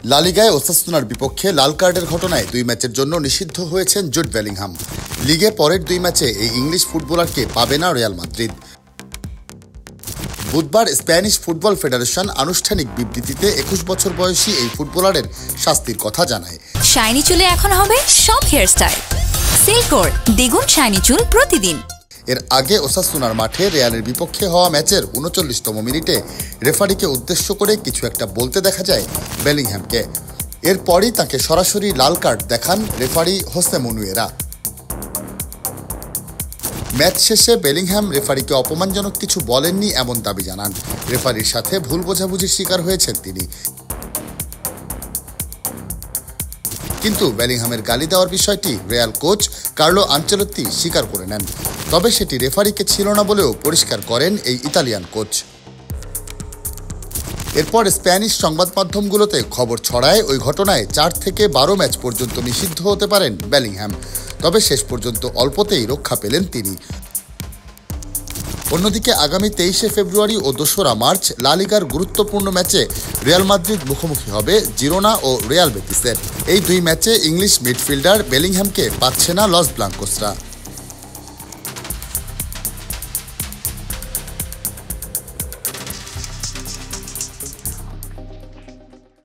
লা লিগায় ওসাসুনার বিপক্ষে লাল কার্ডের ঘটনায় 2 ম্যাচের জন্য নিষিদ্ধ হয়েছেন জুড বেলিংহাম। লিগে পরের 2 ম্যাচে এই ইংলিশ ফুটবলারকে পাবে না রিয়াল মাদ্রিদ। বুধবার স্প্যানিশ ফুটবল ফেডারেশন আনুষ্ঠানিক বিবৃতিতে 21 বছর বয়সী এই ফুটবলারের শাস্তির কথা জানায়। শাইনি চুলে এখন হবে সব হেয়ারস্টাইল। সিল্কোর দ্বিগুণ শাইনি চুল প্রতিদিন। এর আগে ওসাসুনার মাঠে রিয়ালের বিপক্ষে হওয়া ম্যাচের 39তম মিনিটে রেফারিকে উদ্দেশ্য করে কিছু একটা বলতে দেখা যায় বেলিংহ্যামকে। এরপরই তাকে সরাসরি লাল কার্ড দেখান রেফারি হোসে মনুয়েরা। ম্যাচ শেষে বেলিংহ্যাম রেফারিকে অপমানজনক কিছু বলেননি এমন দাবি জানান। রেফারির সাথে ভুল বোঝাবুঝির শিকার হয়েছেন তিনি। কিন্তু বেলিংহ্যামের গালি দেওয়ার বিষয়টি রিয়াল কোচ কার্লো আনচেলত্তি স্বীকার করে নেন। তবে সেটি রেফারিকে ছিল না বলেও পরিষ্কার করেন এই ইতালিয়ান কোচ। এরপর স্প্যানিশ সংবাদ মাধ্যমগুলোতে খবর ছড়ায় ওই ঘটনায় 4 থেকে 12 ম্যাচ পর্যন্ত নিষিদ্ধ হতে পারেন বেলিংহ্যাম। তবে শেষ পর্যন্ত অল্পতেই রক্ষা পেলেন তিনি। অন্যদিকে আগামী 23শে ফেব্রুয়ারি ও 2রা মার্চ লা লিগার গুরুত্বপূর্ণ ম্যাচে রিয়াল মাদ্রিদ মুখোমুখি হবে জিরোনা ও রিয়াল বেটিসের। এই 2 ম্যাচে ইংলিশ মিডফিল্ডার বেলিংহ্যামকে পাচ্ছে না লস ব্লাঙ্কোসরা।